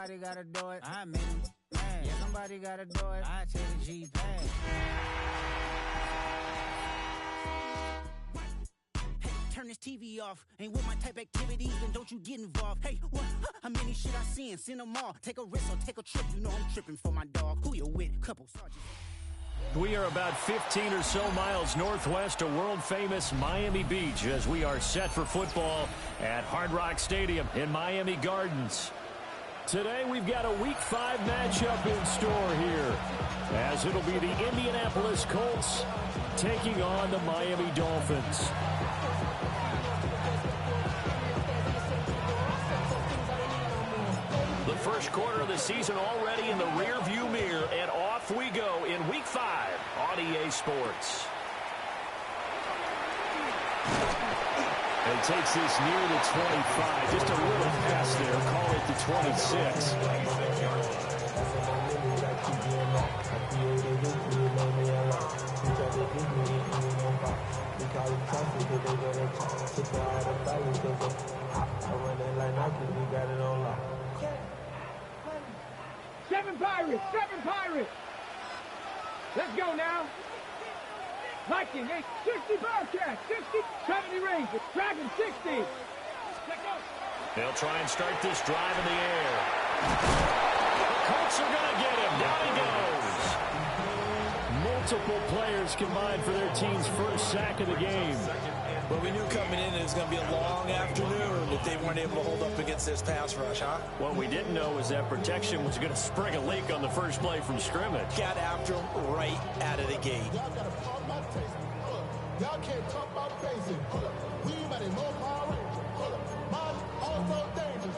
somebody gotta do it. I made him mad. Yeah, somebody gotta do it. I take a G-Pad. Turn this TV off. Ain't with my type activities, then don't you get involved. Hey, what? How many shit I seen? Send them all. Take a risk or take a trip. You know I'm tripping for my dog. Who you with? Couple sergeants. We are about 15 or so miles northwest of world-famous Miami Beach as we are set for football at Hard Rock Stadium in Miami Gardens. Today we've got a Week 5 matchup in store here as it'll be the Indianapolis Colts taking on the Miami Dolphins. The first quarter of the season already in the rear-view mirror, and off we go in Week 5 on EA Sports. And takes this near the 25. Just a little pass there. Call it the 26. Seven Pirates! Let's go now. Viking, 60 Bearcats, 60, 70 Rangers, Dragon 60. Let's go. They'll try and start this drive in the air. The Colts are going to get him. Down he goes. Multiple players combined for their team's first sack of the game. Well, we knew coming in it was going to be a long afternoon if they weren't able to hold up against this pass rush, huh? What we didn't know was that protection was going to spring a leak on the first play from scrimmage. Got after him right out of the gate. Y'all got to talk about pacing. Y'all can't talk about pacing. We better no power rangers. Mine also dangerous.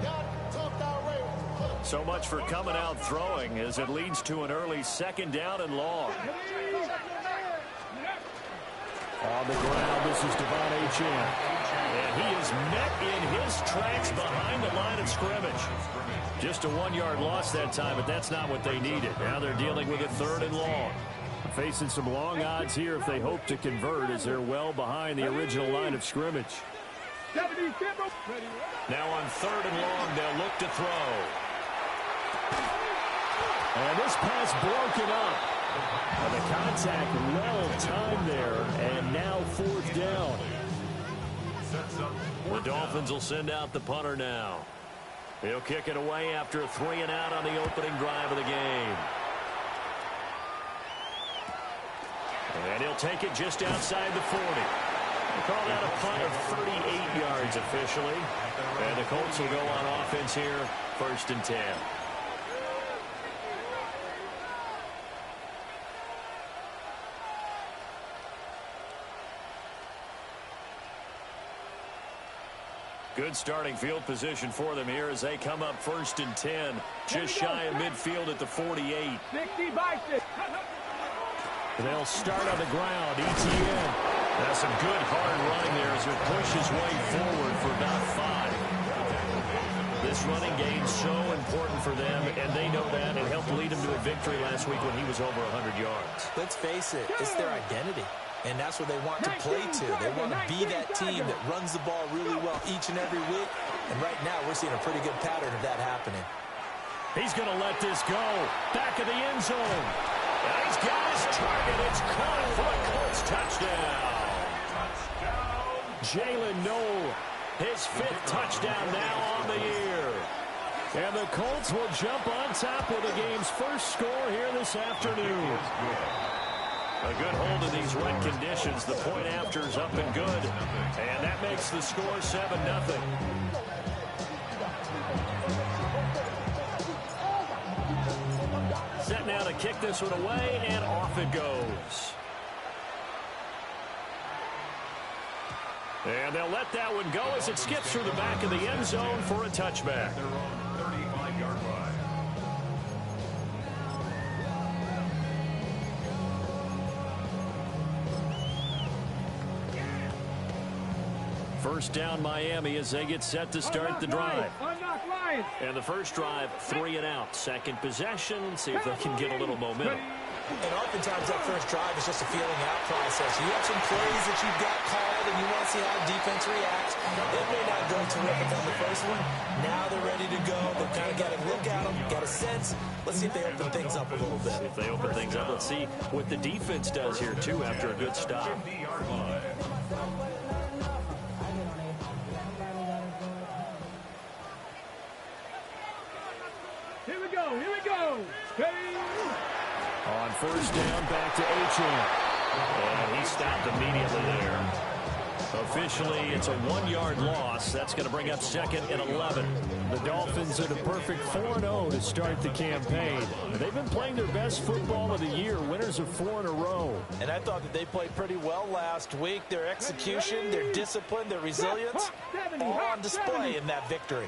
Y'all talk about rangers. So much for coming out throwing as it leads to an early second down and long. On the ground, this is Devon Achane. And he is met in his tracks behind the line of scrimmage. Just a 1-yard loss that time, but that's not what they needed. Now they're dealing with a third and long. Facing some long odds here if they hope to convert as they're well behind the original line of scrimmage. Now on third and long, they'll look to throw. And this pass broken up. And the contact well timed there, and now fourth down. The Dolphins will send out the punter now. He'll kick it away after a 3 and out on the opening drive of the game. And he'll take it just outside the 40. They call that a punt of 38 yards officially. And the Colts will go on offense here, 1st and 10. Good starting field position for them here as they come up 1st and 10. Just shy of midfield at the 48. 60 by 6. They'll start on the ground. ETN. That's some good hard running there as he'll push his way forward for about 5. This running game's so important for them, and they know that. It helped lead them to a victory last week when he was over 100 yards. Let's face it, it's their identity. And that's what they want to play to. They want to be that team that runs the ball really well each and every week. And right now, we're seeing a pretty good pattern of that happening. He's going to let this go. Back of the end zone. And he's got his target. It's caught for a Colts touchdown. Jalen Noel, his 5th touchdown now on the year. And the Colts will jump on top with the game's first score here this afternoon. A good hold of these wet conditions. The point after is up and good. And that makes the score 7-0. Set now to kick this one away, and off it goes. And they'll let that one go as it skips through the back of the end zone for a touchback. First down Miami as they get set to start the drive. And the first drive, 3 and out. Second possession, see if they can get a little momentum. And oftentimes that first drive is just a feeling out process. You have some plays that you've got called and you want to see how defense reacts. It may not go terrific on the first one. Now they're ready to go. They've kind of got a offense. Let's see if they open things up a little bit. If they open things up, let's see what the defense does here, too, after a good stop. Here we go, here we go. On first down, back to Achane. And he stopped immediately there. Officially, it's a 1-yard loss. That's going to bring up 2nd and 11. The Dolphins are the perfect 4-0 to start the campaign. They've been playing their best football of the year, winners of 4 in a row. And I thought that they played pretty well last week. Their execution, their discipline, their resilience, all on display in that victory.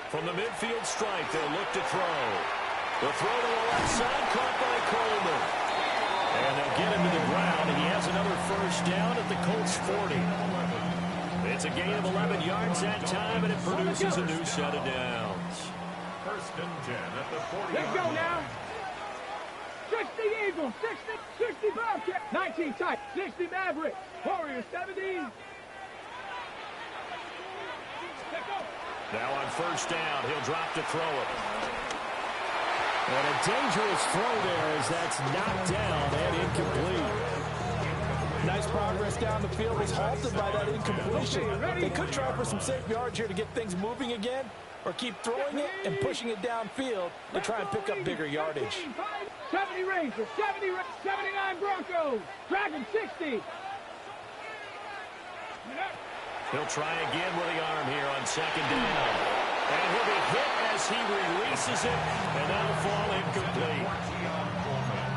From the midfield stripe, they'll look to throw. The throw to the left side, caught by Coleman. And they'll get him to the ground. He has another first down at the Colts 40. It's a gain of 11 yards that time, and it produces a new set of downs. 1st and 10 at the 40. Let's go now. 60 Eagles, 60 Bobcat, 19 tight, 60 Maverick, Warriors 70. Now on first down, he'll drop to throw it. And a dangerous throw there as that's knocked down and incomplete. Nice progress down the field was halted by that incompletion. They could try for some safe yards here to get things moving again, or keep throwing it and pushing it downfield to try and pick up bigger yardage. 70 Rangers, 79 Broncos, Dragon 60. He'll try again with the arm here on 2nd down. And he'll be hit as he releases it, and that'll fall incomplete.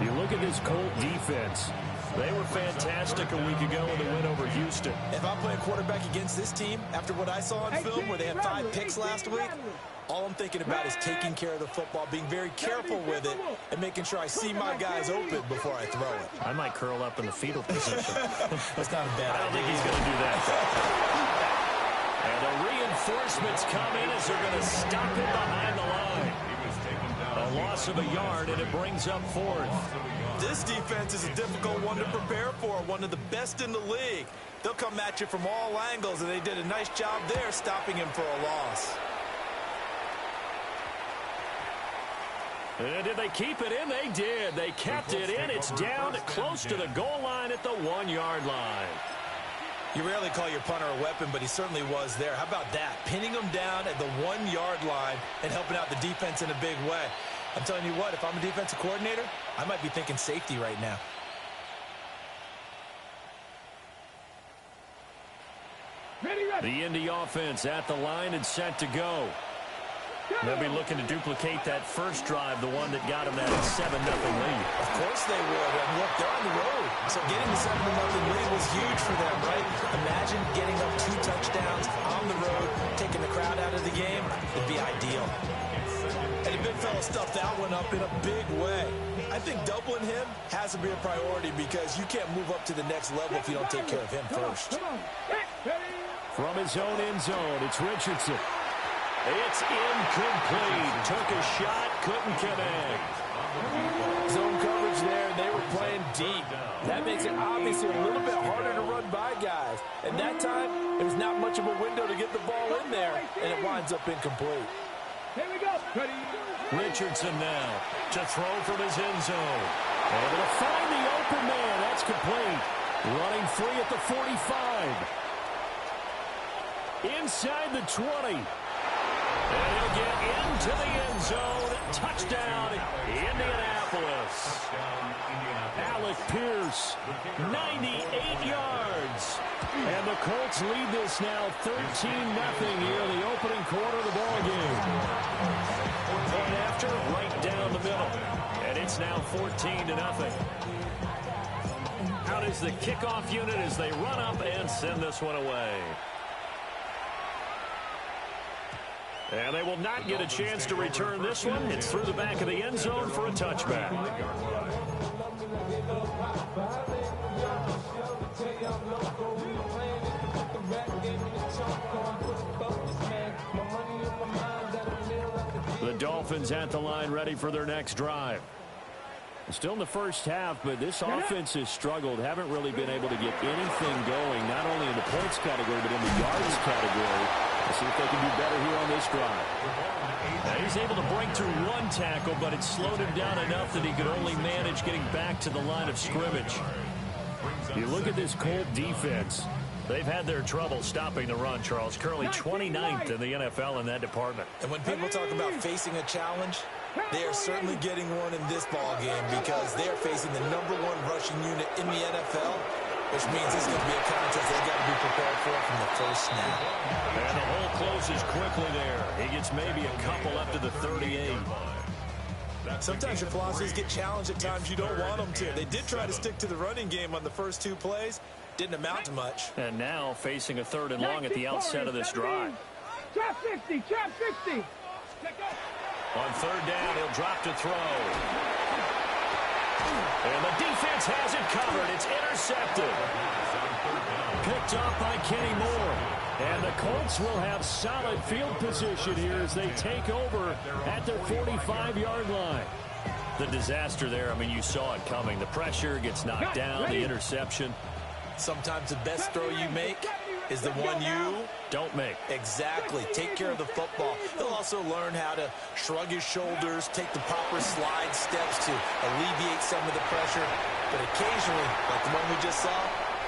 You look at this Colt defense. They were fantastic a week ago in the win over Houston. If I'm playing quarterback against this team, after what I saw on film where they had 5 picks last week, all I'm thinking about is taking care of the football, being very careful with it, and making sure I see my guys open before I throw it. I might curl up in the fetal position. That's not a bad idea. I don't think he's going to do that, though. And the reinforcements come in as they're going to stop him behind the line. A loss of a yard, and it brings up 4th. This defense is a difficult one to prepare for, one of the best in the league. They'll come at you from all angles, and they did a nice job there stopping him for a loss. And did they keep it in? They did. They kept it in. It's down close to the goal line at the 1-yard line. You rarely call your punter a weapon, but he certainly was there. How about that? Pinning him down at the 1-yard line and helping out the defense in a big way. I'm telling you what, if I'm a defensive coordinator, I might be thinking safety right now. The Indy offense at the line and set to go. They'll be looking to duplicate that first drive, the one that got them that 7-0 lead. Of course they would. And look, they're on the road. So getting the 7-0 lead was huge for them, right? Imagine getting up 2 touchdowns on the road, taking the crowd out of the game. It'd be ideal. And the big fella stuffed that one up in a big way. I think doubling him has to be a priority because you can't move up to the next level if you don't take care of him first. From his own end zone, it's Richardson. It's incomplete. Took a shot, couldn't connect. Zone coverage there, and they were playing deep. That makes it obviously a little bit harder to run by guys. And that time, there was not much of a window to get the ball in there, and it winds up incomplete. Here we go. Richardson now to throw from his end zone. Able to find the open man. That's complete. Running free at the 45. Inside the 20. And he'll get into the end zone. Touchdown, Indianapolis. Alec Pierce, 98 yards. And the Colts lead this now 13-0 here in the opening quarter of the ballgame. Point after, right down the middle. And it's now 14-0. Out is the kickoff unit as they run up and send this one away. And they will not get a chance to return this one. It's through the back of the end zone for a touchback. The Dolphins at the line ready for their next drive. Still in the first half, but this offense has struggled. Haven't really been able to get anything going, not only in the points category, but in the yards category. Let's see if they can do better here on this drive. They He's able to break through one tackle, but it slowed him down enough that he could only manage getting back to the line of scrimmage. You look at this Colt defense. They've had their trouble stopping the run, Charles. Currently 29th in the NFL in that department. And when people talk about facing a challenge, they are certainly getting one in this ball game because they are facing the #1 rushing unit in the NFL, which means this is going to be a contest they've got to be prepared for from the first snap. And the hole closes quickly there. He gets maybe a couple up to the 38. Sometimes your philosophies get challenged at times you don't want them to. They did try to stick to the running game on the first 2 plays. Didn't amount to much. And now facing a 3rd and long at the outset of this drive. Trap 60, trap 60. On 3rd down, he'll drop to throw. And the defense has it covered. It's intercepted. Picked off by Kenny Moore. And the Colts will have solid field position here as they take over at their 45-yard line. The disaster there, I mean, you saw it coming. The pressure gets knocked down, the interception. Sometimes the best throw you make is the one you don't make. Exactly. Take care of the football. He'll also learn how to shrug his shoulders, take the proper slide steps to alleviate some of the pressure. But occasionally, like the one we just saw,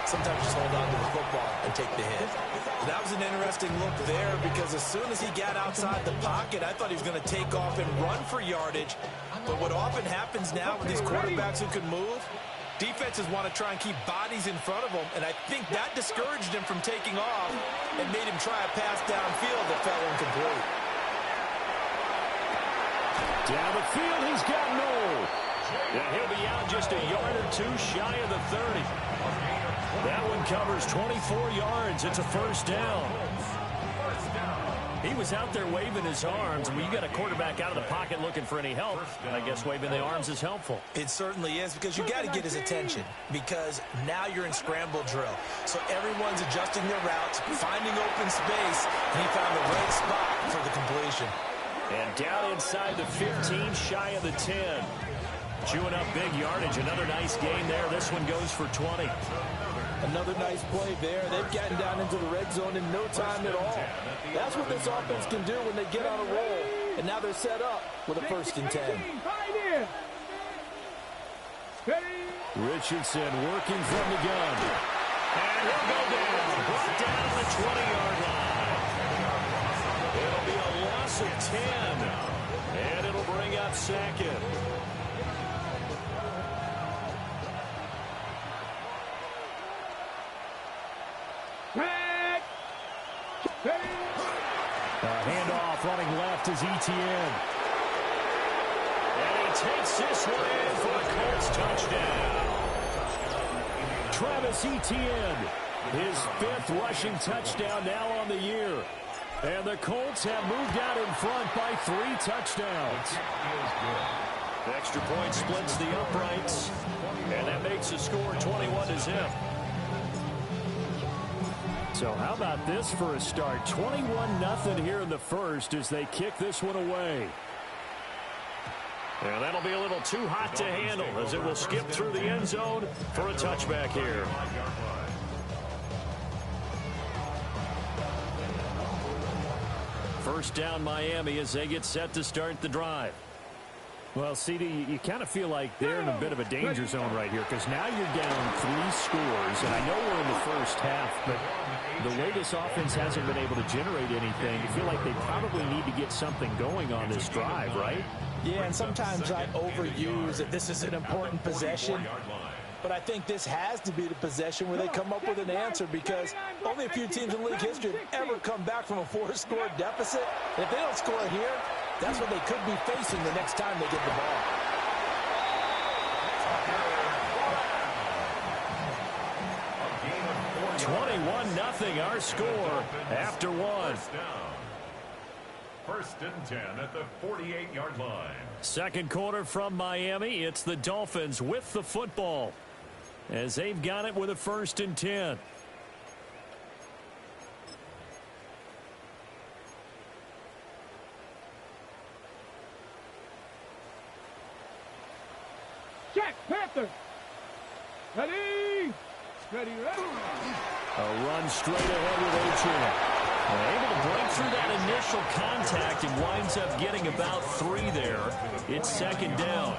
sometimes just hold on to the football and take the hit. That was an interesting look there because as soon as he got outside the pocket, I thought he was going to take off and run for yardage. But what often happens now with these quarterbacks who can move, defenses want to try and keep bodies in front of them, and I think that discouraged him from taking off and made him try a pass downfield that fell incomplete. Down the field, he's got Noel. And he'll be out just a yard or 2 shy of the 30. That one covers 24 yards. It's a 1st down. He was out there waving his arms. When you got a quarterback out of the pocket looking for any help, I guess waving the arms is helpful. It certainly is because you got to get his attention because now you're in scramble drill. So everyone's adjusting their routes, finding open space, and he found the right spot for the completion. And down inside the 15, shy of the 10. Chewing up big yardage. Another nice gain there. This one goes for 20. Another nice play there. They've gotten down into the red zone in no time at all. That's what this offense can do when they get on a roll. And now they're set up with a 1st and 10. Richardson working from the gun. And he'll go down. Brought down on the 20-yard line. It'll be a loss of 10. And it'll bring up 2nd. Handoff running left is Etienne. And he takes this one in for a Colts touchdown. Travis Etienne, his 5th rushing touchdown now on the year. And the Colts have moved out in front by 3 touchdowns. The extra point splits the uprights. And that makes the score 21-0. So how about this for a start? 21-0 here in the 1st as they kick this one away. And that'll be a little too hot to handle as it will skip through the end zone for a touchback here. First down Miami as they get set to start the drive. Well, CD, you kind of feel like they're in a bit of a danger zone right here because now you're down 3 scores, and I know we're in the first half, but the way this offense hasn't been able to generate anything, you feel like they probably need to get something going on this drive, right? Yeah, and sometimes I overuse that this is an important possession, but I think this has to be the possession where they come up with an answer because only a few teams in league history have ever come back from a 4-score deficit. And if they don't score here, that's what they could be facing the next time they get the ball. $21-0 our score after 1. 1st and 10 at the 48-yard line. Second quarter from Miami. It's the Dolphins with the football as they've got it with a 1st and 10. Check, Panther. Ready. Ready, ready. A run straight ahead with Achane. Able to break through that initial contact and winds ends up getting about 3 there. It's second down.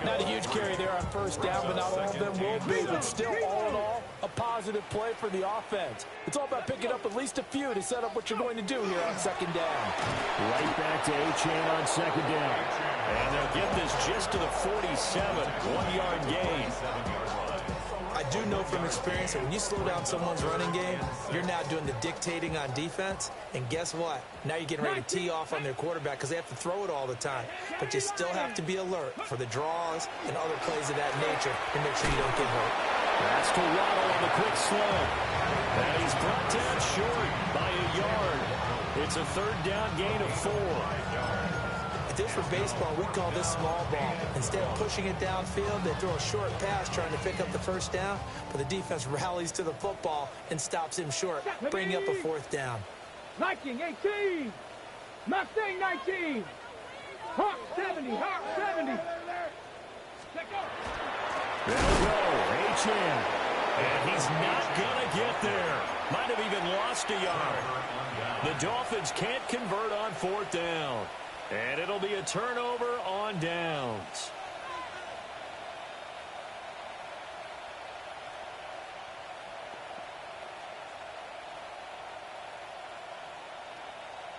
Not a huge carry there on first down, but not all of them will be. But still, all in all, a positive play for the offense. It's all about picking up at least a few to set up what you're going to do here on second down. Right back to Achane on second down. And they'll get this just to the 47. 1-yard gain. I do know from experience that when you slow down someone's running game, you're now doing the dictating on defense. And guess what? Now you're getting ready to tee off on their quarterback because they have to throw it all the time. But you still have to be alert for the draws and other plays of that nature to make sure you don't get hurt. That's to Waddle on the quick slope. And he's brought down short by a yard. It's a third down gain of 4. This for baseball, we call this small ball. Instead of pushing it downfield, they throw a short pass trying to pick up the first down, but the defense rallies to the football and stops him short, bringing up a 4th down. Viking 18, Mustang 19, Hawk 70, Hawk 70. They'll go, Achane. And he's not going to get there. Might have even lost a yard. The Dolphins can't convert on 4th down. And it'll be a turnover on downs.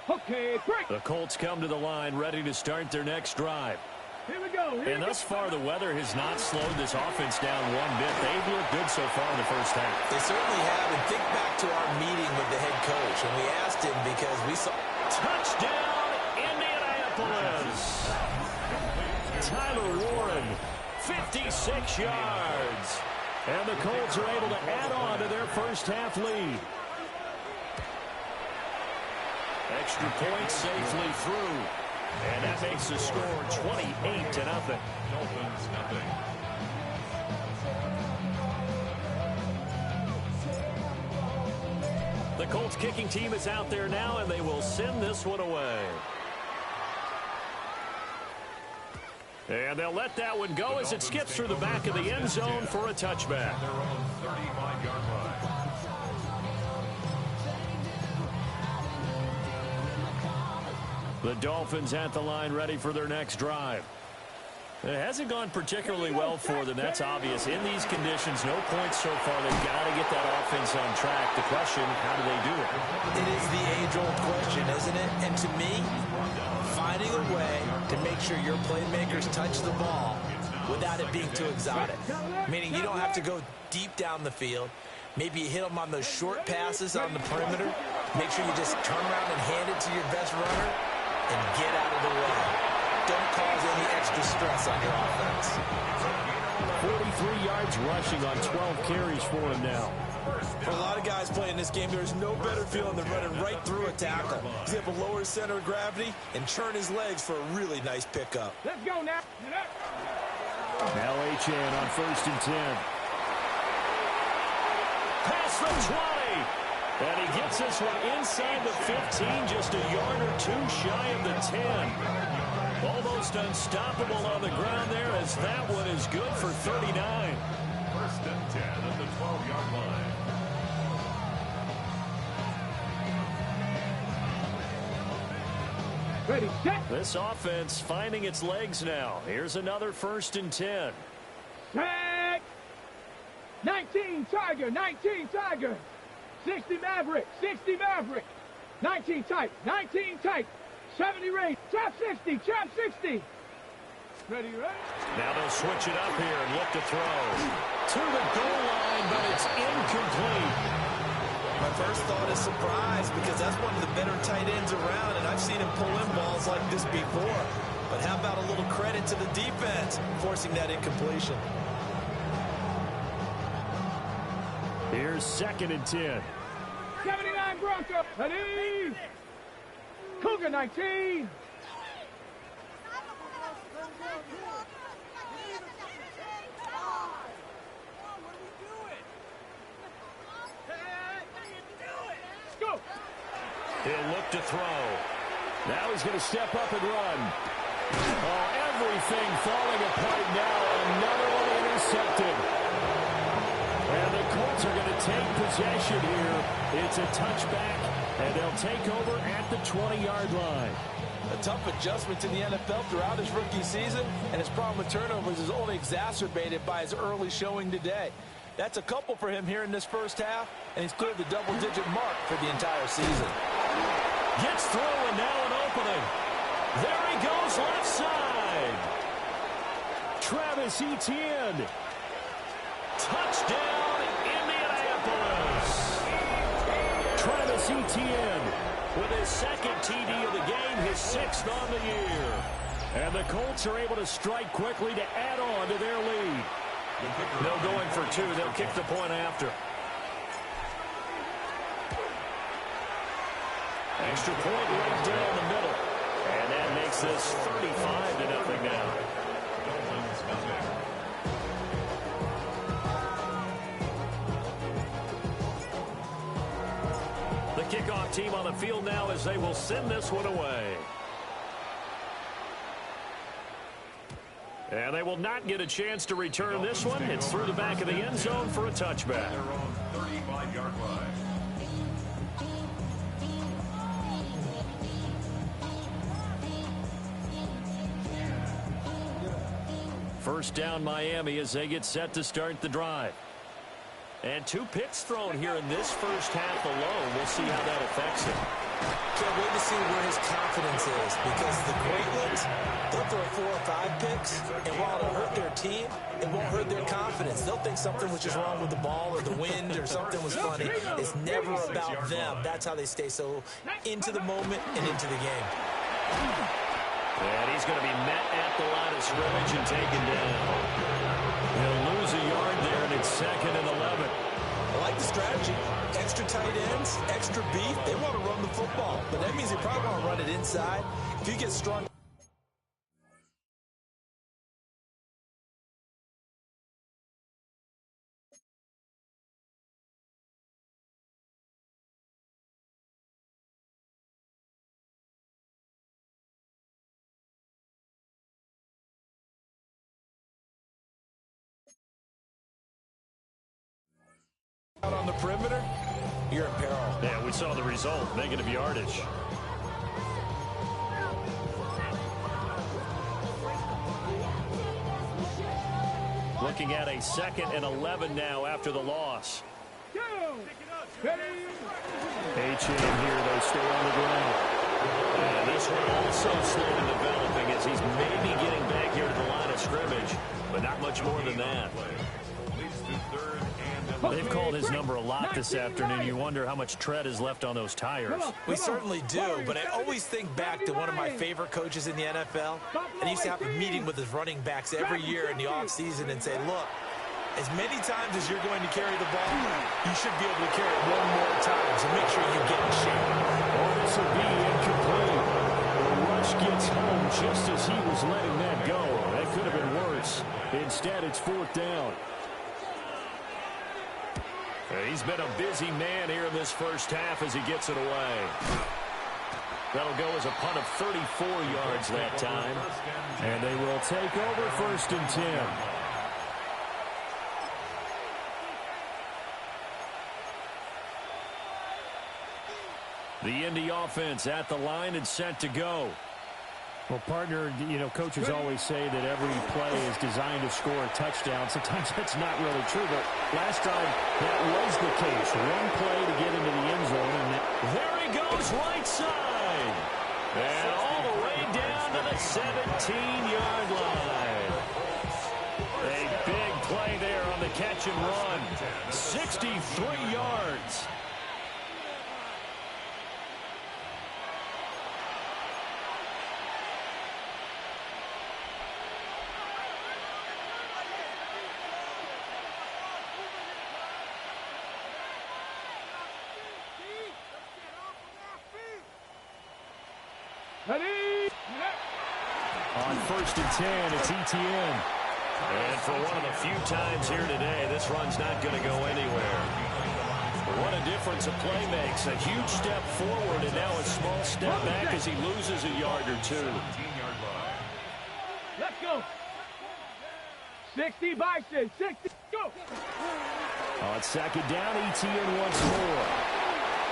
Okay, break. The Colts come to the line, ready to start their next drive. Here we go. And thus far, the weather has not slowed this offense down one bit. They've looked good so far in the first half. They certainly have. And think back to our meeting with the head coach. And we asked him because we saw... Touchdown, Indianapolis. Tyler Warren, 56 yards. And the Colts are able to add on to their first half lead. Extra point safely through. And that makes the score 28-0. Dolphins nothing. The Colts kicking team is out there now, and they will send this one away. And they'll let that one go as it skips through the back of the end zone for a touchback. Their own 35-yard line. The Dolphins at the line, ready for their next drive. It hasn't gone particularly well for them. That's obvious. In these conditions, no points so far. They've got to get that offense on track. The question, how do they do it? It is the age-old question, isn't it? And to me, finding a way to make sure your playmakers touch the ball without it being too exotic. Meaning you don't have to go deep down the field. Maybe you hit them on those short passes on the perimeter. Make sure you just turn around and hand it to your best runner and get out of the way. Don't cause any extra stress on your offense. 43 yards rushing on 12 carries for him now. For a lot of guys playing this game, there's no better feeling than running right through a tackle. He's able to lower his center of gravity and churn his legs for a really nice pickup. Let's go now. Now Achane on 1st and 10. Pass the 20. And he gets this one inside the 15, just a yard or two shy of the 10. Almost unstoppable on the ground there, as that one is good for 39. 1st and 10 at the 12-yard line. Ready, set. This offense finding its legs now. Here's another 1st and 10. Set. 19 Tiger, 19 Tiger. 60 Maverick, 60 Maverick. 19 tight, 19 tight. 70 range, trap 60, trap 60. Ready, ready? Now they'll switch it up here and look to throw. To the goal line, but it's incomplete. My first thought is surprise because that's one of the better tight ends around, and I've seen him pull in balls like this before. But how about a little credit to the defense forcing that incompletion? Here's 2nd and 10. 79 Bronco, ready? Cougar 19. Go. He'll look to throw. Now he's going to step up and run. Oh, everything falling apart now. Another one intercepted. And the Colts Colts are going to take possession here. It's a touchback, and they'll take over at the 20-yard line. A tough adjustment to the NFL throughout his rookie season, and his problem with turnovers is only exacerbated by his early showing today. That's a couple for him here in this first half, and he's cleared the double-digit mark for the entire season. Gets through, and now an opening. There he goes, left side. Travis Etienne. Touchdown, Indianapolis. Travis Etienne with his second TD of the game, his 6th on the year. And the Colts are able to strike quickly to add on to their lead. They'll go in for 2. They'll kick the point after. Extra point right down the middle. And that makes this 35-0 now. The kickoff team on the field now as they will send this one away. And they will not get a chance to return this one. It's through the back of the end zone for a touchback. Their own 35-yard line. First down Miami as they get set to start the drive. And 2 picks thrown here in this first half alone. We'll see how that affects him. Can't wait to see where his confidence is, because the great ones, they'll throw 4 or 5 picks, and while it'll hurt their team, it won't hurt their confidence. They'll think something was just wrong with the ball or the wind or something was funny. It's never about them. That's how they stay so into the moment and into the game. And he's going to be met at the line of scrimmage and taken down. He'll lose a yard there, and it's 2nd and 11. I like the strategy. Extra tight ends, extra beef. They want to run the football, but that means they probably want to run it inside. If you get strong. Out on the perimeter, you're in peril. Yeah, we saw the result. Negative yardage. Looking at a 2nd and 11 now after the loss. H.A. here, they stay on the ground. And this one also slow in developing as he's maybe getting back here to the line of scrimmage, but not much more than that. They've called his number a lot this afternoon. You wonder how much tread is left on those tires. We certainly do, but I always think back to one of my favorite coaches in the NFL, and he used to have a meeting with his running backs every year in the offseason and say, look, as many times as you're going to carry the ball, you should be able to carry it one more time, so make sure you get in shape. Oh, this will be incomplete. The rush gets home just as he was letting that go. That could have been worse. Instead, it's 4th down. He's been a busy man here in this first half as he gets it away. That'll go as a punt of 34 yards that time. And they will take over 1st and 10. The Indy offense at the line and set to go. Well, partner, you know, coaches always say that every play is designed to score a touchdown. Sometimes that's not really true, but last time that was the case. One play to get into the end zone. And there he goes, right side. And all the way down to the 17-yard line. A big play there on the catch and run. 63 yards. On 1st and 10, it's Etienne. And for one of the few times here today, this run's not going to go anywhere. What a difference a play makes. A huge step forward and now a small step back as he loses a yard or 2. Let's go. 60 Bison, 60, go. On second down, ETN once more.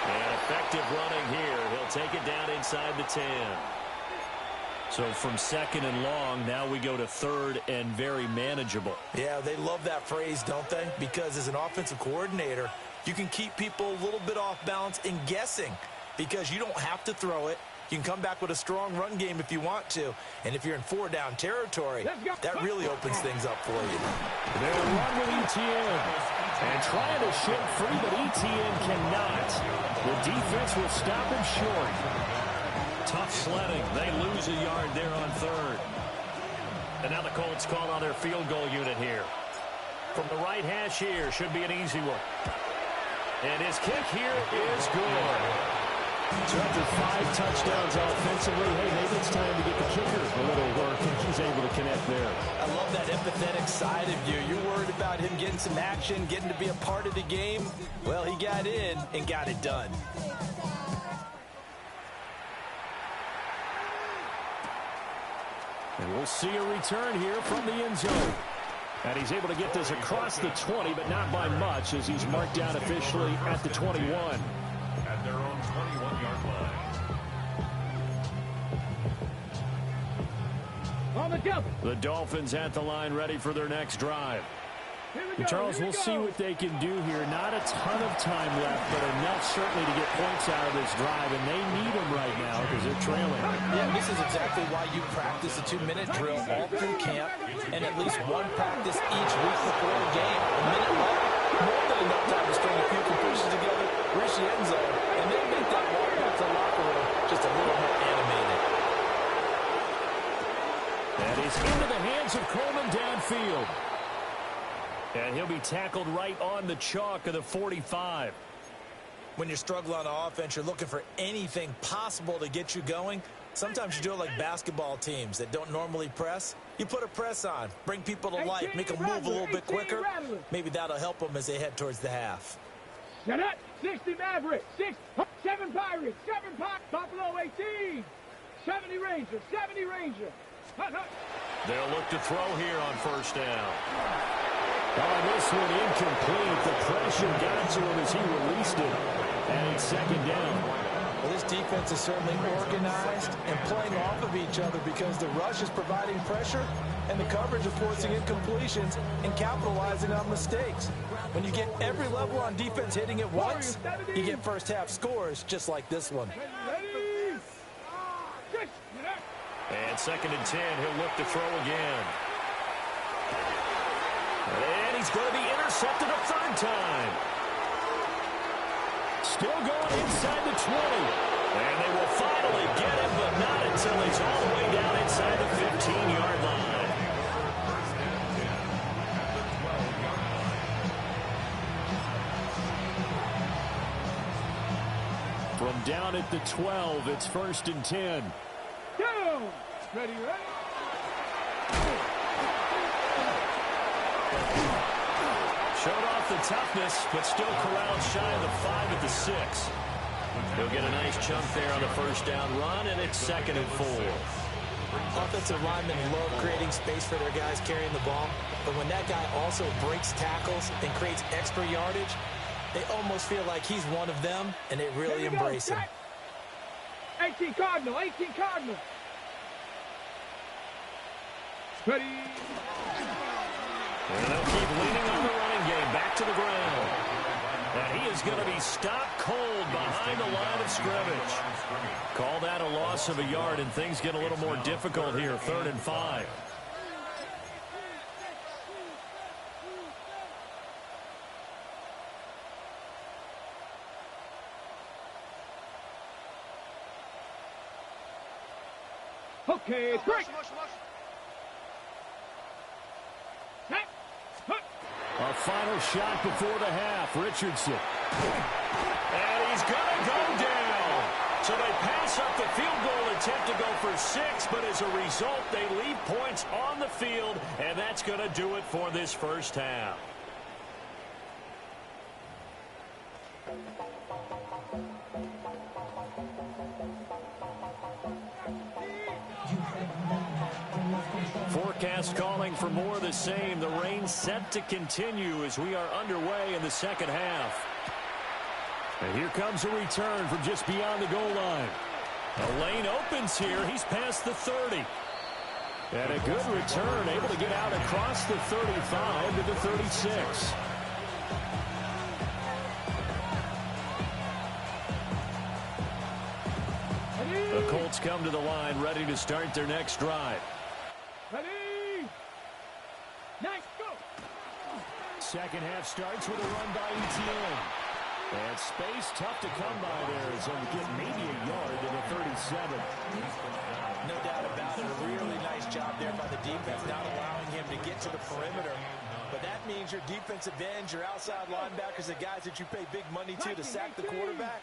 And effective running here. He'll take it down inside the 10. So from second and long, now we go to third and very manageable. Yeah, they love that phrase, don't they? Because as an offensive coordinator, you can keep people a little bit off balance and guessing because you don't have to throw it. You can come back with a strong run game if you want to. And if you're in 4-down territory, that really opens things up for you. They'll run with ETN. And trying to shake free, but ETN cannot. The defense will stop him short. Tough sledding. They lose a yard there on third. And now the Colts call on their field goal unit here. From the right hash here, should be an easy one. And his kick here is good. So after 5 touchdowns offensively, hey, maybe it's time to get the kicker a little work, and he's able to connect there. I love that empathetic side of you. You're worried about him getting some action, getting to be a part of the game. Well, he got in and got it done. And we'll see a return here from the end zone. And he's able to get this across the 20, but not by much, as he's marked down officially at the 21. At their own 21-yard line. On the jump. The Dolphins at the line, ready for their next drive. And Charles, we'll see what they can do here. Not a ton of time left, but enough certainly to get points out of this drive, and they need them right now because they're trailing. Yeah, this is exactly why you practice a 2-minute drill all through camp and at least one practice each week before a game. A minute left, more than enough time to string a few completions together, reach the end zone, and then make that walk back to the locker room just a little more animated. And he's into the hands of Coleman downfield. And he'll be tackled right on the chalk of the 45. When you're struggling on offense, you're looking for anything possible to get you going. Sometimes you do it like basketball teams that don't normally press. You put a press on, bring people to life, make them move a little bit quicker. Maybe that'll help them as they head towards the half. Shut up. 60 Mavericks. 7 Pirates. 7 Pirates. Buffalo 18. 70 Rangers. 70 Rangers. They'll look to throw here on first down. Oh, this one incomplete. The pressure got to him as he released it. And it's second down. Well, this defense is certainly organized and playing off of each other because the rush is providing pressure and the coverage is forcing incompletions and capitalizing on mistakes. When you get every level on defense hitting at once, you get first half scores just like this one. And second and 10, he'll look to throw again. And he's going to be intercepted a third time. Still going inside the 20. And they will finally get him, but not until he's all the way down inside the 15-yard line. From down at the 12, it's first and 10. Go! Ready, ready? Showed off the toughness, but still corralled shy of the 5 at the 6. He'll get a nice chunk there on the first down run, and it's second and 4. Offensive linemen love creating space for their guys carrying the ball, but when that guy also breaks tackles and creates extra yardage, they almost feel like he's one of them, and they really embrace him. 18 Cardinal, 18 Cardinal. Ready. And they'll keep leaning on the running game back to the ground. And he is going to be stopped cold behind the line of scrimmage. Call that a loss of a yard, and things get a little more difficult here, 3rd and 5. Okay, break. A final shot before the half, Richardson. And he's going to go down. So they pass up the field goal attempt to go for 6, but as a result, they leave points on the field, and that's going to do it for this first half. forecast calling for more of the same. The rain set to continue as we are underway in the second half. And here comes a return from just beyond the goal line. The lane opens here. He's past the 30. And a good return, able to get out across the 35 to the 36. The Colts come to the line, ready to start their next drive. Ready? Nice, go! Second half starts with a run by Etienne. And space tough to come by there as he'll get maybe a yard to the 37. No doubt about it. A really nice job there by the defense, not allowing him to get to the perimeter. But that means your defensive ends, your outside linebackers, the guys that you pay big money to sack the quarterback,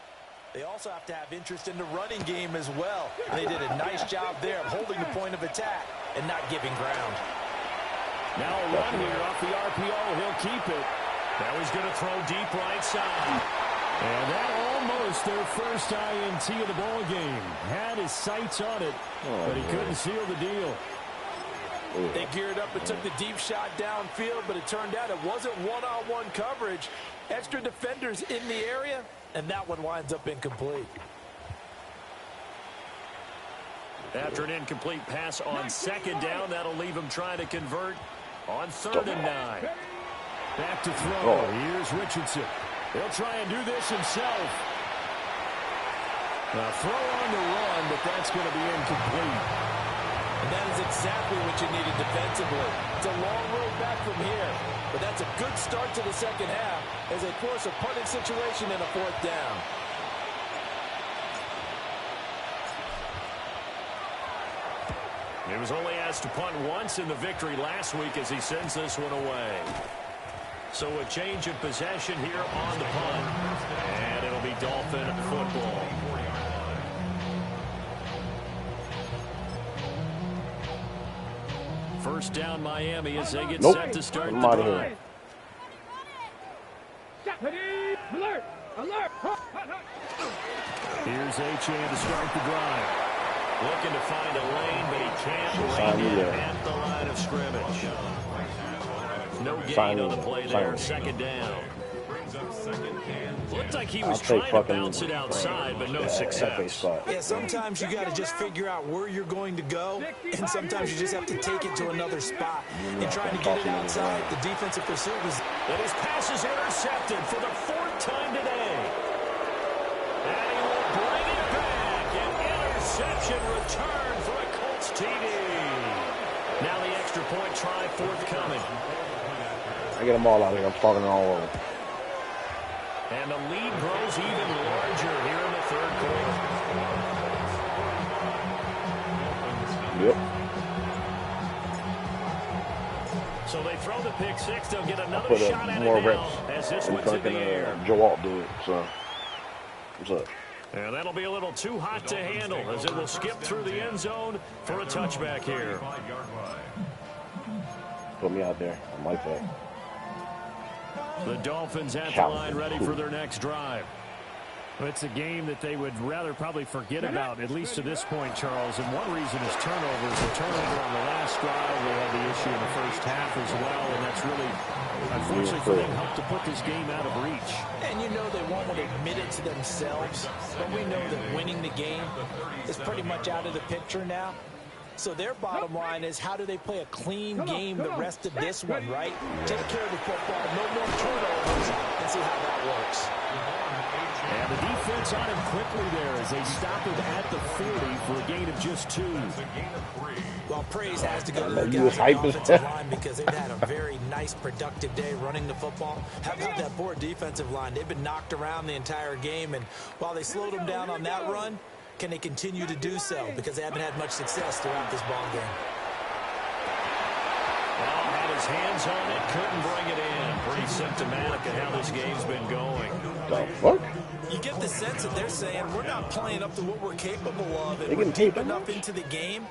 they also have to have interest in the running game as well. And they did a nice job there of holding the point of attack and not giving ground. Now a run here off the RPO. He'll keep it. Now he's going to throw deep right side. And that almost their first INT of the ball game. Had his sights on it, but he couldn't seal the deal. They geared up and took the deep shot downfield, but it turned out it wasn't one-on-one coverage. Extra defenders in the area, and that one winds up incomplete. After an incomplete pass on second down, that'll leave him trying to convert on 3rd and 9. Back to throw. Here's Richardson. He'll try and do this himself. A throw on the run, but that's going to be incomplete. And that is exactly what you needed defensively. It's a long road back from here, but that's a good start to the second half as they force a punting situation and a 4th down. He was only asked to punt once in the victory last week as he sends this one away. So a change of possession here on the punt. And it'll be Dolphin football. First down Miami as they get set to start the drive. Alert! Alert! Here's Achane to start the drive. Looking to find a lane, but he can't rein it at the line of scrimmage. No gain on the play there. 2nd down. Looked like he was trying to bounce it outside, but no success. Yeah, sometimes you got to just figure out where you're going to go, and sometimes you just have to take it to another spot. And trying to get it outside, the defensive pursuit was... And his pass is intercepted for the 4th time today. And he will bring it back. An interception return for a Colts TD. Now the extra point try forthcoming. I get them all out here. I'm talking all over. And the lead grows even larger here in the 3rd quarter. Yep. So they throw the pick 6. They'll get another shot at it now as this one's in the air. Joe Alt do it. So what's up? And that'll be a little too hot to handle as it will skip through the end zone for a touchback here. Put me out there. I like that. The Dolphins at the line ready for their next drive. Well, it's a game that they would rather probably forget about, at least to this point, Charles. And one reason is turnovers. The turnover on the last drive, they had the issue in the first half as well. And that's really, unfortunately for them, helped to put this game out of reach. And you know they won't admit it to themselves, but we know that winning the game is pretty much out of the picture now. So their bottom line is, how do they play a clean game the rest of this one, right? Take care of the football, no more turnovers, and see how that works. And the defense on him quickly there as they stop him at the 40 for a gain of just 2. Well, praise has to go to the guys on the offensive line because they've had a very nice, productive day running the football. How about that poor defensive line? They've been knocked around the entire game, and while they slowed them down on that run, can they continue to do so? Because they haven't had much success throughout this ball game. Well, had his hands on it, couldn't bring it in. Pretty symptomatic of how this game's been going. The fuck? You get the sense that they're saying, we're not playing up to what we're capable of, and we're deep enough into the game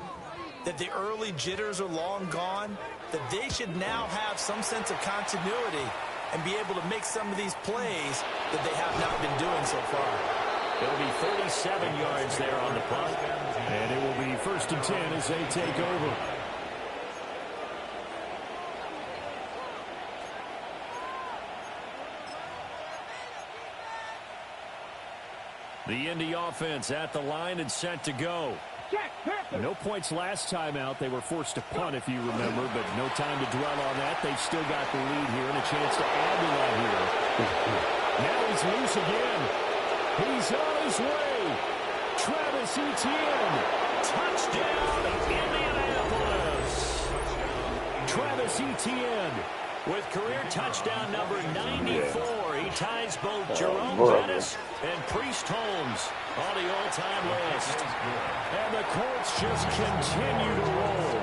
that the early jitters are long gone, that they should now have some sense of continuity and be able to make some of these plays that they have not been doing so far. It'll be 37 yards there on the punt. And it will be 1st and 10 as they take over. The Indy offense at the line and set to go. No points last time out. They were forced to punt, if you remember, but no time to dwell on that. They've still got the lead here and a chance to add to that here. Now he's loose again. He's on his way. Travis Etienne. Touchdown, Indianapolis. Travis Etienne. With career touchdown number 94, he ties both Jerome Bettis and Priest Holmes on the all-time list. And the Colts just continue to roll.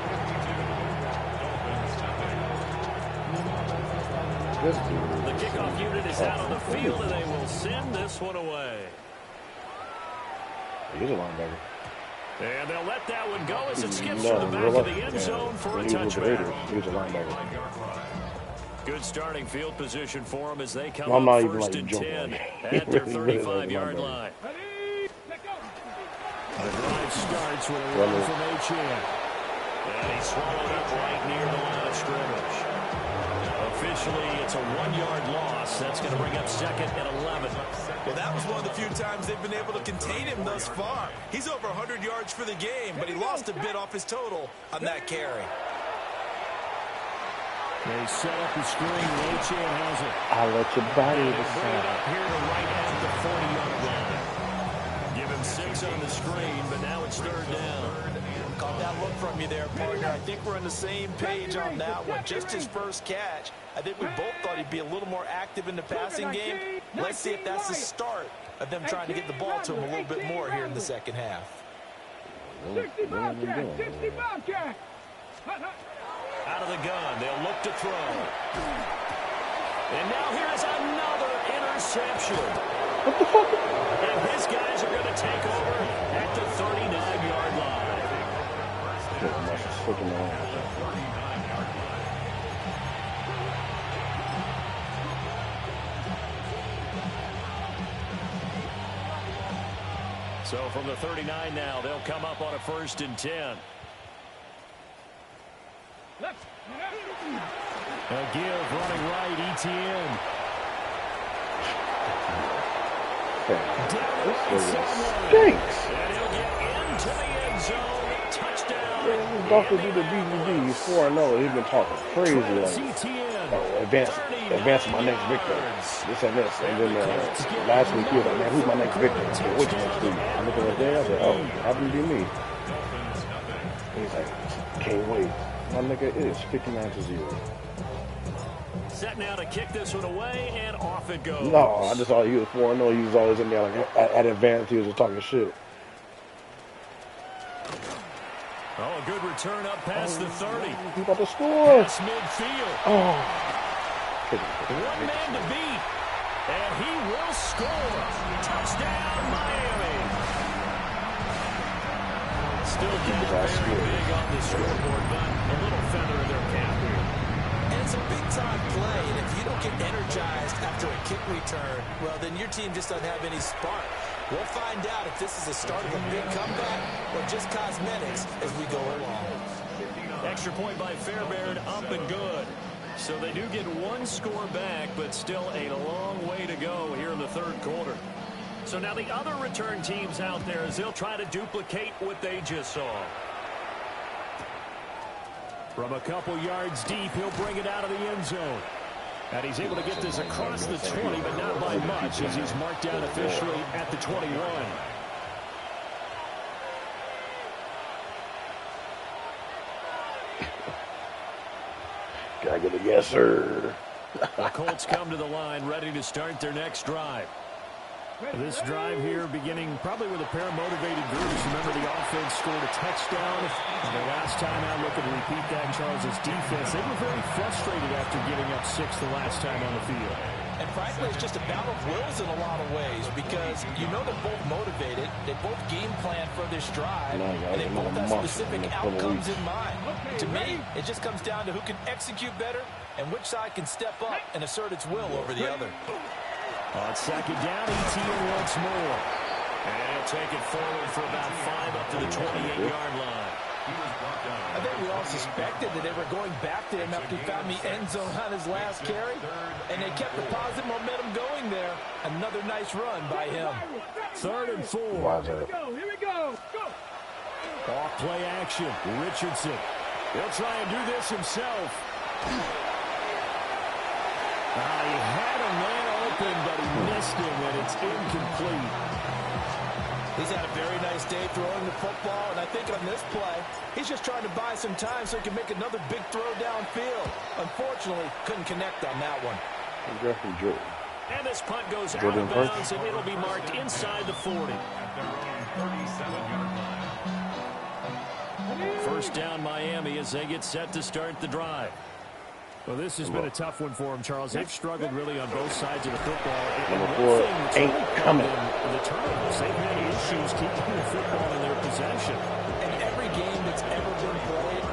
The kickoff unit is out on the field, and they will send this one away. He's a linebacker. And they'll let that one go as it skips through the back of the end zone for a touchback. He's a linebacker. Good starting field position for them as they come I'm up not even first like and joking. 10 at their 35-yard line. The drive starts with a run from Etienne. And he swallowed up right near the line of scrimmage. Officially, it's a 1-yard loss. That's going to bring up second and 11. Well, that was one of the few times they've been able to contain him thus far. He's over 100 yards for the game, but he lost a bit off his total on that carry. They set up the screen. Etienne has it. I'll let your body Bring it decide. up here to right at the 40-yard line. Give him 6 on the screen, but now it's third down. Caught that look from you there, partner. I think we're on the same page on that one. Just his first catch. I think we both thought he'd be a little more active in the passing game. Let's see if that's the start of them trying to get the ball to him a little bit more here in the second half. 60 Bobcat, 60 Bobcat. Out of the gun, they'll look to throw. And now here's another interception. What the fuck? And his guys are going to take over at the 39-yard line. So from the 39 now, they'll come up on a 1st and 10. A give running right, Etienne. This stinks. And he'll get into the end zone. Touchdown. This Dolphins do the BGB. He's 4-0. He's been talking crazy. Advance my next victim. This and this. And then last week he was like, man, who's my next victim? I said, which next week? I looked at there. I said, oh, happened to be me. He's like, can't wait. My nigga, it is 59-0. Set now to kick this one away, and off it goes. No, I just thought he was 4-0. He was always in there like at advance. He was just talking shit. Oh, a good return up past the 30. He's about to score. Past midfield. Oh. One man to beat, and he will score. Touchdown, Miami. Still down very big on the scoreboard, but a little feather in their cap here. And it's a big-time play, and if you don't get energized after a kick return, well, then your team just doesn't have any spark. We'll find out if this is the start of a big comeback or just cosmetics as we go along. Extra point by Fairbairn, up and good. So they do get one score back, but still a long way to go here in the third quarter. So now the other return teams out there as they'll try to duplicate what they just saw. From a couple yards deep, he'll bring it out of the end zone. And he's able to get this across the 20, but not by much as he's marked down officially at the 21. Gotta get a yes, sir. The Colts come to the line, ready to start their next drive. This drive here beginning probably with a pair of motivated groups. Remember, the offense scored a touchdown. And the last time out, looking to repeat that, Charles' defense, they were very frustrated after giving up 6 the last time on the field. And frankly, it's just a battle of wills in a lot of ways because you know they're both motivated. They both game plan for this drive, and they both have specific outcomes in mind. To me, it just comes down to who can execute better and which side can step up and assert its will over the other. On second down, Etienne once more. And he'll take it forward for about 5 up to the 28-yard line. I think we all all suspected that they were going back to him after he found the end zone on his last carry, and they kept the positive momentum going there. Another nice run by him. 3rd and 4. Here we go. Go. Off play action. Richardson. He'll try and do this himself. He had a man open, but he missed him, and it's incomplete. He's had a very nice day throwing the football, and I think on this play, he's just trying to buy some time so he can make another big throw downfield. Unfortunately, couldn't connect on that one. And this punt goes out of bounds, and it'll be marked inside the 40. First down, Miami, as they get set to start the drive. Well, this has been a tough one for them, Charles. They've struggled really on both sides of the football. Number 4 ain't coming. The turnovers, they've had issues keeping the football in their possession. In every game that's ever been played,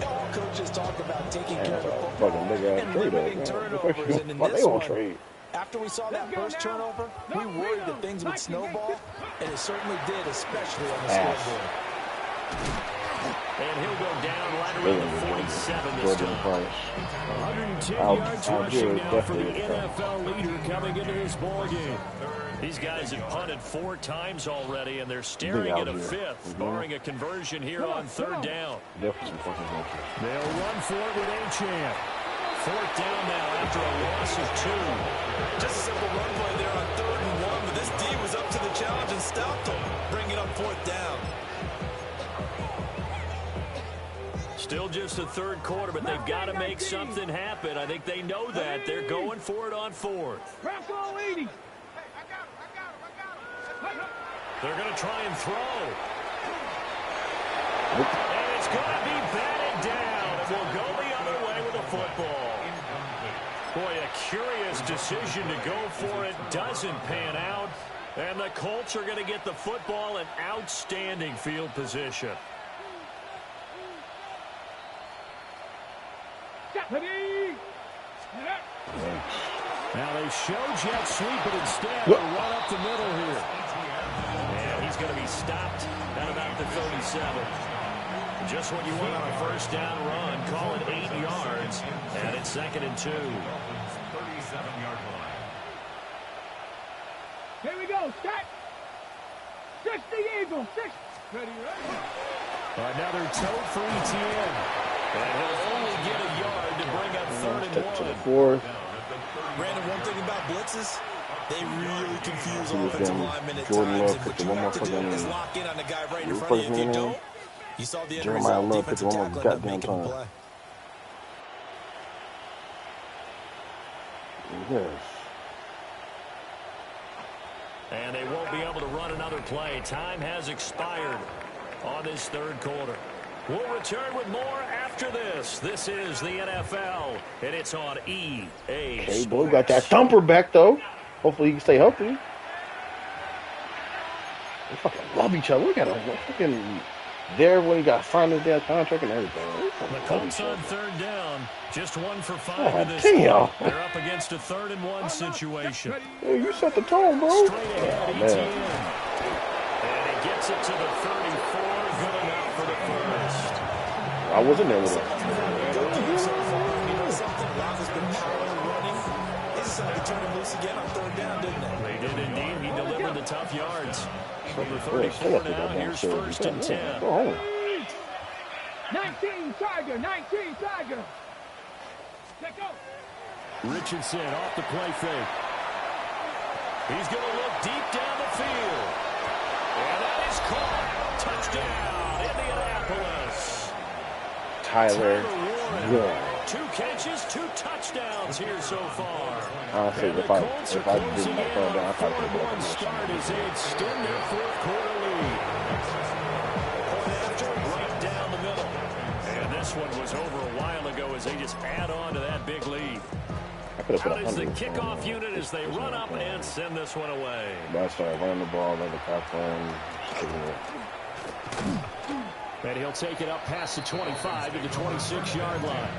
all coaches talk about taking care of the football and limiting turnovers. And in this one, after we saw that first turnover, we worried that things would snowball, and it certainly did, especially on the scoreboard. And he'll go down right around the 47 this time. 110 yards rushing now for the NFL leader coming into this ballgame. These guys have punted 4 times already, and they're staring at a 5th, barring a conversion here on 3rd down. They'll run for it with Achane. 4th down now after a loss of 2. Just a simple run play there on 3rd and 1, but this D was up to the challenge and stopped them, bringing up 4th down. Still just a 3rd quarter, but they've got to make something happen. I think they know that. They're going for it on 4th. They're going to try and throw. And it's going to be batted down. It will go the other way with the football. Boy, a curious decision to go for it. Doesn't pan out. And the Colts are going to get the football in outstanding field position. Now they show jet sweep, but instead they run up the middle here. And he's going to be stopped at about the 37. Just what you want on a 1st down run. Call it 8 yards. And it's 2nd and 2. 37-yard line. Here we go. Set. 60 Eagles. 6. Ready, right? Another tote for ETN. And he'll only get a yard to bring up 3rd and 1. Brandon, one thing about blitzes, they really confuse offensive linemen at times. And what you have to do is lock in on the guy right in front of you. If you don't, you saw the end result. Defensive tackle ended up making a play. Yes. And they won't be able to run another play. Time has expired on this 3rd quarter. We'll return with more after this. This is the NFL, and it's on EA Hey, boy, got that thumper back, though. Hopefully he can stay healthy. They fucking love each other. We got a fucking there when he got signed his damn contract and everything. The Colts on 3rd down. Just 1 for 5 God in this damn. one. They're up against a 3rd and 1 situation. Hey, you set the tone, bro. Straight ahead, ETN. And he gets it to the 34. Good enough for the 1st. I wasn't there with it. They decided to turn him loose again on 3rd down, didn't they? They did indeed. He delivered the tough yards. From the 34 now, here's 1st and 10. 19 Tiger. 19 Tiger. Let go. Richardson off the play fake. He's going to look deep down the field. And that is caught. Touchdown, Indianapolis. Tyler Warren. 2 catches, 2 touchdowns here so far. Honestly, if I didn't have thrown down, I probably would have start as they extend their 4th quarter lead. Point after, right down the middle. And this one was over a while ago as they just add on to that big lead. Out is the kickoff unit as they run up and send this one away. But I started running the ball, let the cop run. And he'll take it up past the 25 to the 26-yard line.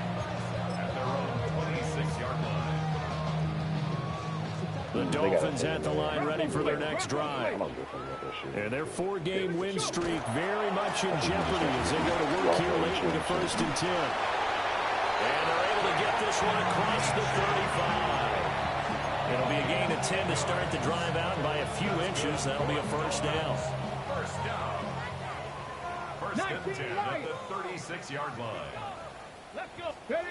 At their own 26-yard line. The Dolphins at the line, ready for their next drive. And their 4-game win streak very much in jeopardy as they go to work here late with a 1st and 10. And they're able to get this one across the 35. It'll be a gain of 10 to start the drive out, and by a few inches, that'll be a 1st down. First down. 1st and 10 at the 36-yard line. Let's go. Ready.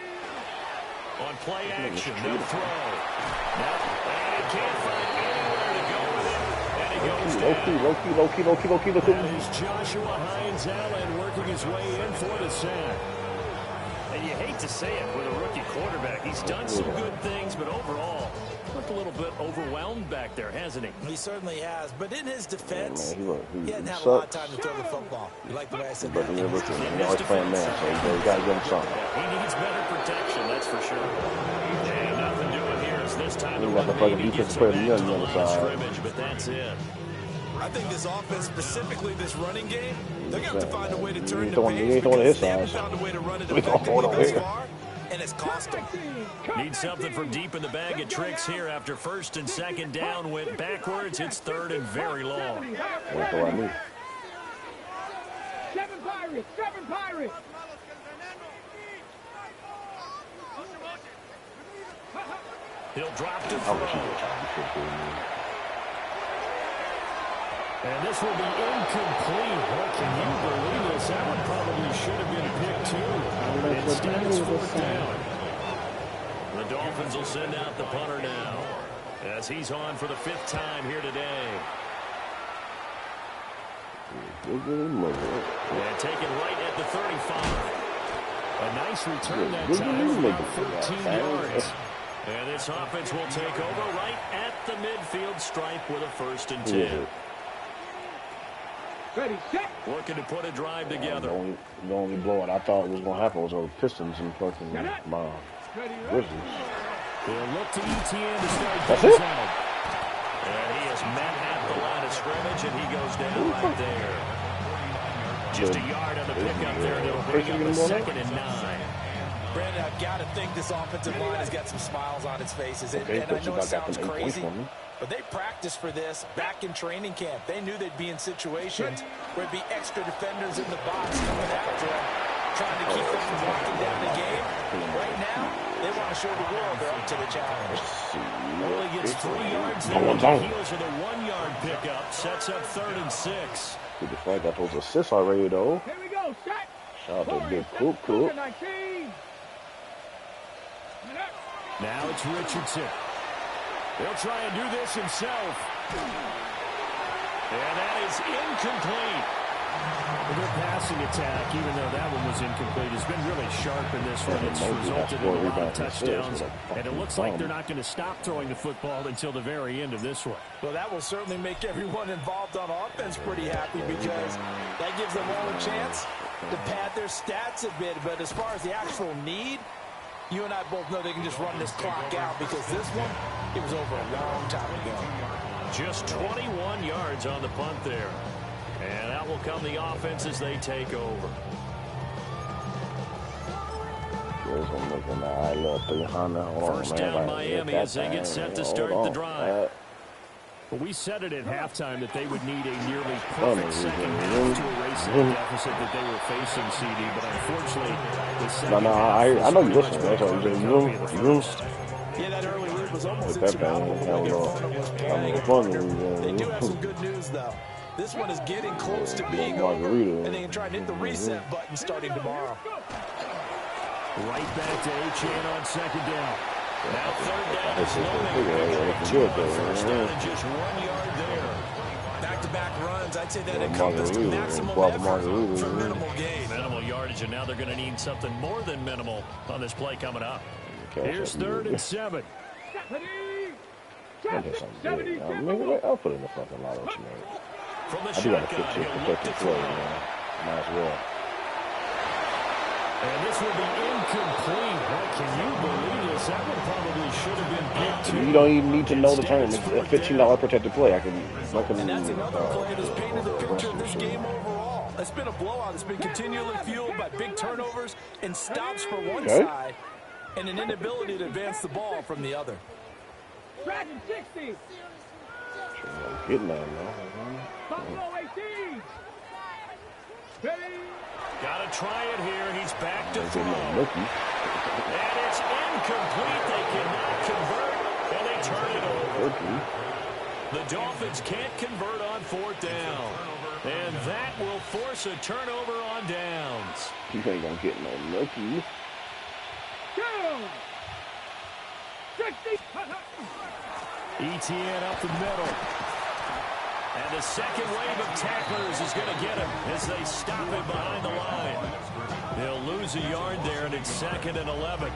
On play action, they'll throw. And he can't find anywhere to go with it. And he goes down. That is Joshua Hines Allen working his way in for the sack. And you hate to say it with a rookie quarterback. He's done some good things, but overall, looked a little bit overwhelmed back there, hasn't he? He certainly has. But in his defense, he hadn't had a lot of time to throw the football. You like the way I said that? He always playing man, so you got to give him something. He needs better protection, that's for sure. And nothing doing here is this time the got the fucking defensive player on the other side. Scrimmage, but that's it. I think this offense, specifically this running game, they're going to have to find a way to turn the He ain't throwing his side. found a way to run it effectively thus far, and it's cost them. Need something from deep in the bag of tricks here after 1st and 2nd down went backwards. It's 3rd and very long. That's what I need. 7 Pirates, 7 Pirates. He'll drop to throw. And this will be incomplete. What can you believe this? That one probably should have been picked too. Instead, it's 4th down. The Dolphins will send out the punter now as he's on for the 5th time here today. And taken right at the 35. A nice return that time for about 14 yards. And this offense will take over right at the midfield stripe with a 1st and 10. Ready, set. Looking to put a drive together. The only blowout I thought was going to happen was those Pistons and fucking Grizzlies. He'll look to ETN to start That's things it? out. And he is met at the line of scrimmage, and he goes down right there. Just a yard on the pickup there, and it'll bring up a 2nd and 9. Brandon, I've got to think this offensive line has got some smiles on its faces. And I know it sounds crazy, but they practiced for this back in training camp. They knew they'd be in situations where there'd be extra defenders in the box coming after them, trying to keep them from walking down the game. Right now, they want to show the world they're up to the challenge. Only gets 3 yards there on the heels of the 1-yard pickup. Sets up 3rd and 6. Good flag got those assists already, though. Here we go, set. Shout out to Big Cook. Now it's Richardson. He'll try and do this himself. And that is incomplete. Their passing attack, even though that one was incomplete, has been really sharp in this one. It's resulted in a lot of touchdowns, and it looks like they're not going to stop throwing the football until the very end of this one. Well, that will certainly make everyone involved on offense pretty happy because that gives them all a chance to pad their stats a bit. But as far as the actual need, you and I both know they can just run this clock out because this one, it was over a long time ago. Just 21 yards on the punt there. And that will come the offense as they take over. First down Miami as they get set to start the drive. Well, we said it at halftime that they would need a nearly perfect second half to erase the deficit that they were facing, CD. But unfortunately, the second half I know you listen. That's all you say. Yeah, that early lead was almost insurmountable. They do have some good news, though. This one is getting close to being over, and they can try and hit the reset button starting tomorrow. Right back to Achane on 2nd down. Now 3rd down is low. First down and just 1 yard there. Back-to-back runs, I'd say that encompassed maximum effort for minimal gain. Minimal yardage, and now they're going to need something more than minimal on this play coming up. Here's 3rd and 7. I'll put in the fucking lotto tonight. From the I do got a shotgun, he'll look to 50-50 throw. play, man. Might as well. And this will be incomplete. What can you believe this? That one probably should have been picked too. You don't even need to know the term. It's a $15 protected play. And that's another play that's painted the picture of this game overall. It's been a blowout. It's been continually fueled by big turnovers and stops for one side and an inability to advance the ball from the other. Dragon 60. Getting that now. Buffalo 18. Ready. Got to try it here. He's back to throw. And it's incomplete. They cannot convert, and they turn it over. The Dolphins can't convert on fourth down. And that will force a turnover on downs. You ain't going to get no lucky. 60. ETN up the middle. And the second wave of tacklers is going to get him as they stop him behind the line. They'll lose a yard there, and it's 2nd and 11.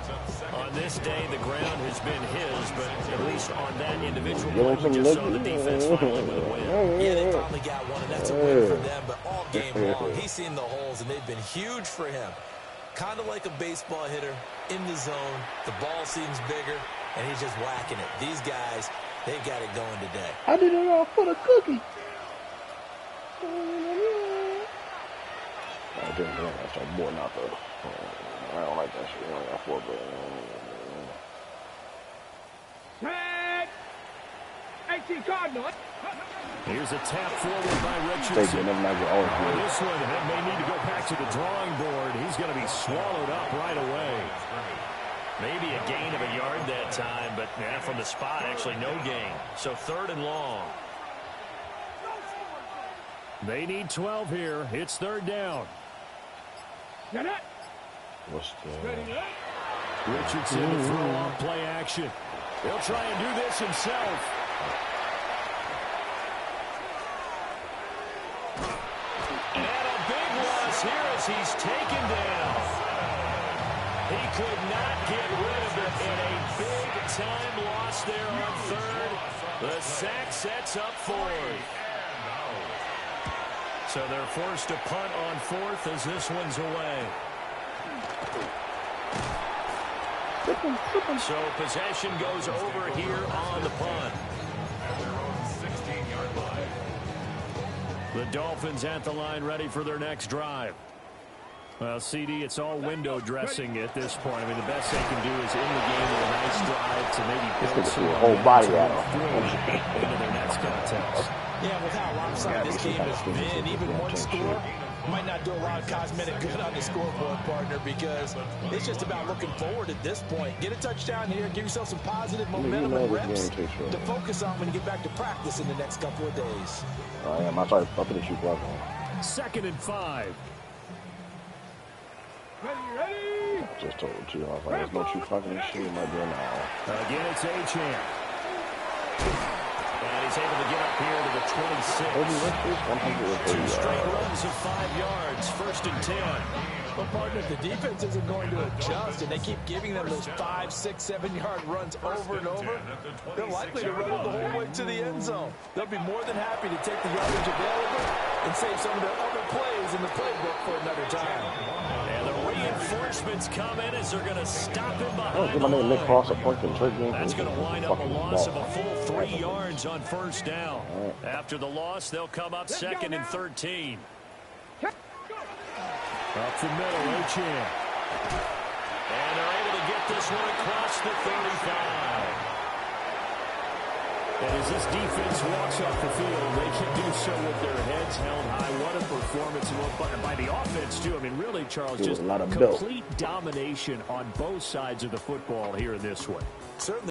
On this day, the ground has been his, but at least on that individual play, we just saw the defense finally with a win. Yeah, they finally got one, and that's a win for them. But all game long, he's seen the holes, and they've been huge for him. Kind of like a baseball hitter in the zone. The ball seems bigger, and he's just whacking it. These guys, they've got it going today. I did it all for the cookie. I didn't know that's a boy, not the. I don't like that shit. I got 4, but. 18 Cardinals. Here's a tap forward by Richardson. This one may need to go back to the drawing board. He's going to be swallowed up right away. Maybe a gain of a yard that time, but from the spot, actually no gain. So 3rd and long. They need 12 here. It's 3rd down. What's the... Richardson to throw off play action. He'll try and do this himself. And a big loss here as he's taken down. He could not get rid of it, and a big-time loss there on 3rd. The sack sets up 4th. So they're forced to punt on 4th as this one's away. So possession goes over here on the punt. The Dolphins at the line ready for their next drive. Well, CD, it's all window dressing at this point. I mean, the best they can do is in the game with a nice drive to maybe build some whole body out into their next contest. Yeah, with how lopsided this game has been, even one score might not do a lot of cosmetic good on the scoreboard, partner, because it's just about looking forward at this point. Get a touchdown here, give yourself some positive momentum and reps to focus on when you get back to practice in the next couple of days. I am. I started upping the shoot block. 2nd and 5. Ready. I just told you, I was like, there's no true fucking shit in my door now. Again, it's Achane. And he's able to get up here to the 26. 2 straight runs of 5 yards. 1st and 10. Well, partner, if the defense isn't going to adjust and they keep giving them those 5, 6, 7-yard runs over and over, they're likely to run them the whole way to the end zone. They'll be more than happy to take the yardage available and save some of their other plays in the playbook for another time. And the reinforcements come in as they're going to stop him behind the line. That's going to wind up a loss of a full 3 yards on 1st down. After the loss, they'll come up 2nd and 13. Up the middle, Achane. And they're able to get this one across the 35. And as this defense walks off the field, they can do so with their heads held high. What a performance by the offense, too. I mean, really, Charles, just complete domination on both sides of the football here in this one. Certainly.